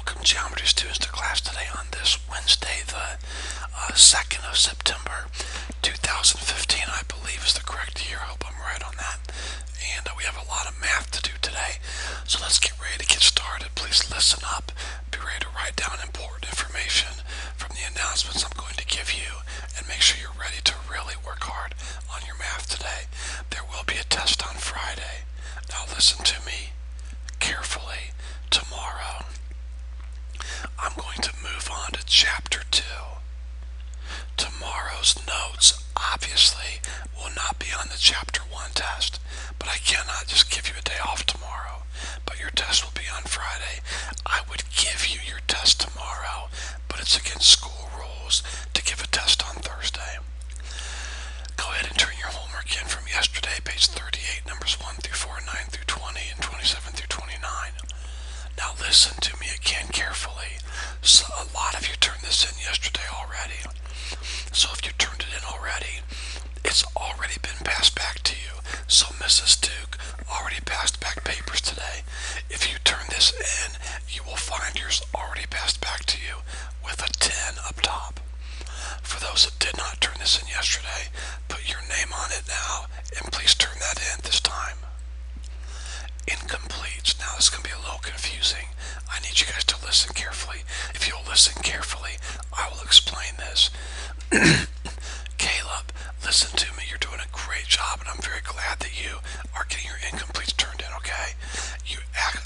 welcome geometry students to class today on this Wednesday, the 2nd of September, 2015, I believe is the correct year. I hope I'm right on that. And we have a lot of math to do today, so let's get ready to get started. Please listen up, be ready to write down important information from the announcements I'm going to give you, and make sure you're ready to really work hard on your math today. There will be a test on Friday. Now listen to me carefully. Tomorrow, I'm going to move on to Chapter 2. Tomorrow's notes, obviously, will not be on the Chapter 1 test, but I cannot just give you a day off tomorrow. But your test will be on Friday. I would give you your test tomorrow, but it's against school rules to give a test on Thursday. Go ahead and turn your homework in from yesterday, page 38, numbers 1 through 4, 9 through 20, and 27 through 29. Now listen to me again carefully. So a lot of you turned this in yesterday already. So if you turned it in already, it's already been passed back to you. So Mrs. Duke already passed back papers today. If you turn this in, you will find yours already passed back to you with a 10 up top. For those that did not turn this in yesterday, put your name on it now, and please turn that in this time. Incomplete. Now this is going to be a little confusing. I need you guys to listen carefully. If you'll listen carefully, I will explain this. Caleb, listen to me. You're doing a great job, and I'm very glad that you are getting your incompletes turned in, okay?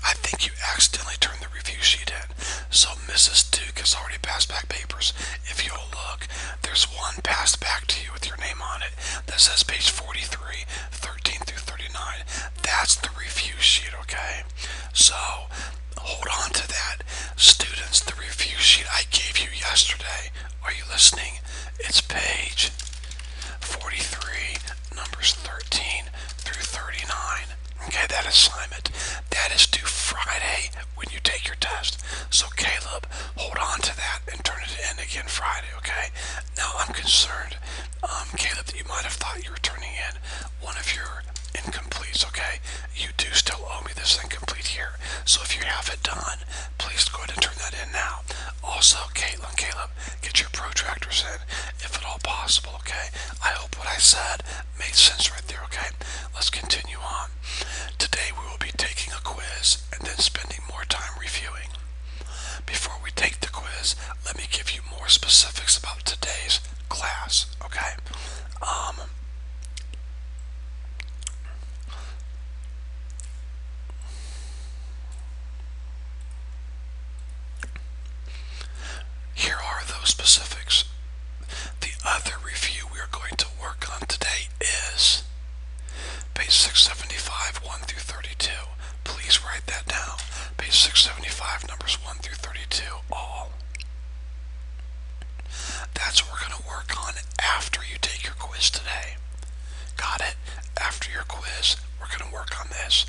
I think you accidentally turned the review sheet in. So Mrs. Duke has already passed back papers. If you'll look, there's one passed back to you with your name on it that says page 43, 13 through 39. That's the review sheet, okay? So hold on to that. Students, the review sheet I gave you yesterday, are you listening? It's page 43, numbers 13 through 39. Okay, that assignment, that is due Friday when you take your test. So Caleb, hold on to that and turn it in again Friday, okay? Now I'm concerned, Caleb, that you might have thought you were turning in one of your incompletes, okay? You do still owe me this incomplete here. So if you have it done, please go ahead and turn that in now. Also, Caitlin, Caleb, get your protractors in, if at all possible, okay? I hope what I said made sense right there, okay? Let's continue on. Today we will be taking a quiz and then spending more time reviewing. Before we take the quiz, let me give you more specifics about today's class, okay? Here are those specifics. The other review we are going to work on today is page 675, 1 through 32. Please write that down. Page 675, numbers 1 through 32, all. That's what we're going to work on after you take your quiz today. Got it? After your quiz, we're going to work on this.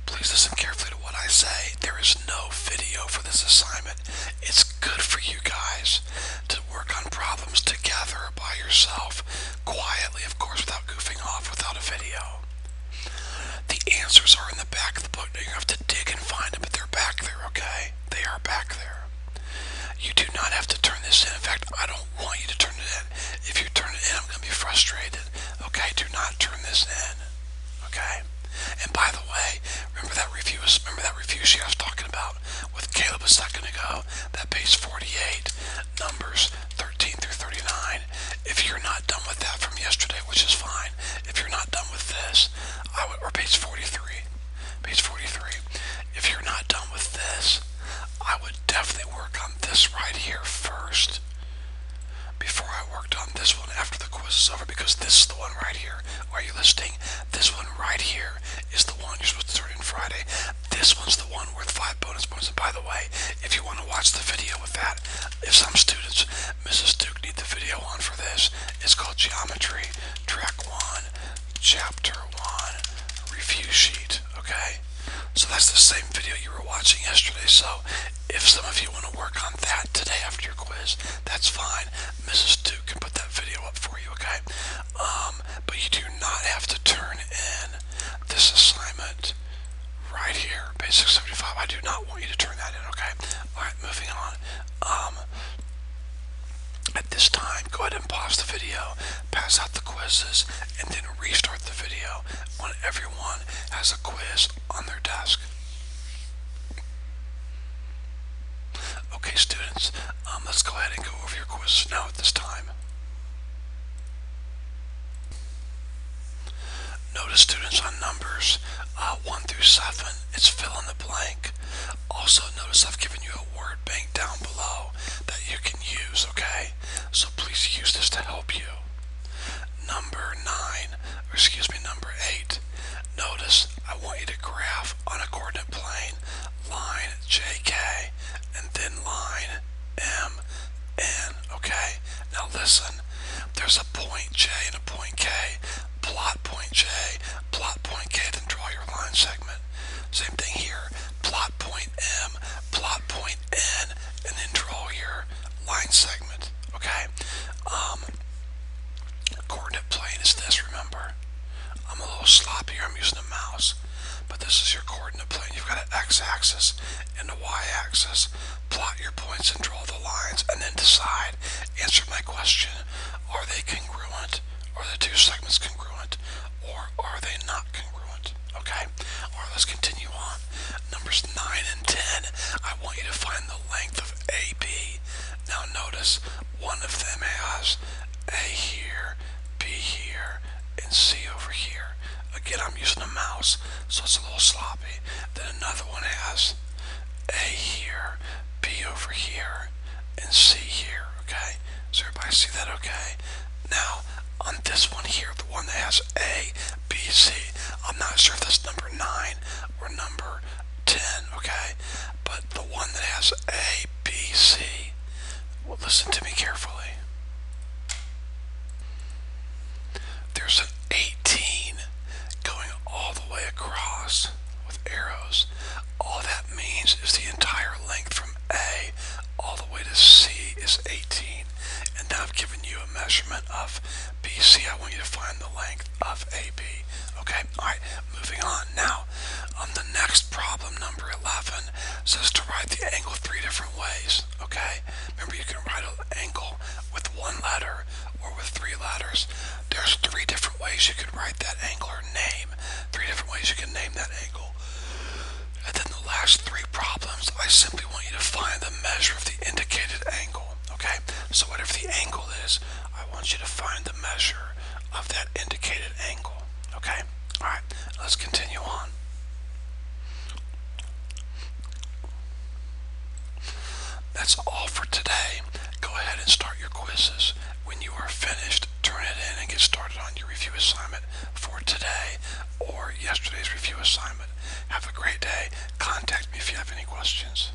Please listen carefully to what I say. There is no video for this assignment. It's good for you guys to work on problems together by yourself, quietly, of course, without goofing off, without a video. The answers are in the back of the book. Now you have to dig and find them, but they're back there, okay? They are back there. You do not have to turn this in. In fact, I don't want you to turn it in. If you turn it in, I'm going to be frustrated. Okay, do not turn this in. Okay? And by the way, remember that review sheet I was talking about with Caleb a second ago? That page 48, numbers 13 through 39. If you're not done with that from yesterday, which is fine, if you're not done with this, or page 43, if you're not done with this, I would definitely work on this right here first before I worked on this one after the quiz is over, because this is the one right here. Are you listening? This one right here is the one you're supposed to turn in Friday. This one's the one worth 5 bonus points. And by the way, if you want to watch the video with that, if some students, Mrs. Duke, need the video on for this, it's called Geometry, Track 1, Chapter 1, Review Sheet, okay? So that's the same video you were watching yesterday. So if some of you want to work on that today after your quiz, that's fine. Mrs. Duke can put that video up for you, okay? But you do not have to turn in this assignment right here, page 675. I do not want you to turn that in, okay? Alright, this time, go ahead and pause the video, pass out the quizzes, and then restart the video when everyone has a quiz on their desk. Okay, students, let's go ahead and go over your quizzes now at this time. Notice, students, on numbers 1 through 7, it's fill in the blank. Also, notice I've given you a word bank down below that you can use, okay? So please use this to help you. Number 8. Notice I want you to graph on a coordinate plane line JK and then line MN, okay? Now listen, there's a point J and a point K. Plot point J, plot point K, then draw your line segment. Same thing here. Plot point M, plot point N, and then draw your line segment. Okay? Coordinate plane is this, remember. I'm a little sloppy here, I'm using a mouse. But this is your coordinate plane. You've got an x-axis and a y-axis. Plot your points and draw the lines, and then decide. Answer my question. Are they congruent? Are the two segments congruent? Or are they not congruent? Okay? Alright, let's continue on. Numbers 9 and 10. I want you to find the length of AB. Now notice, one of them has A here, B here, and C over here. Again, I'm using a mouse, so it's a little sloppy. Then another one has A here, B over here, and C here, okay? Does everybody see that okay? Now, on this one here, the one that has A, B, C, I'm not sure if that's number 9 or number 10, okay? But the one that has A, B, C, well, listen to me carefully. There's an 18 going all the way across with arrows. All that means is the entire length from A all the way to C is 18. And now I've given you a measurement of BC. I want you to find the length of AB. Okay, alright, moving on. Now, on the next problem, number 11, says to write the angle 3 different ways. Okay, remember you can write an angle with one letter or with 3 letters. There's 3 different ways you can write that angle or name. 3 different ways you can name that angle. And then the last 3 problems, I simply want you to find the measure of the indicated angle. Okay, so whatever the angle is, I want you to find the measure of that indicated angle. Okay, alright, let's continue on. That's all for today. Go ahead and start your quizzes. When you are finished, turn it in and get started on your review assignment for today or yesterday's review assignment. Have a great day. Contact me if you have any questions.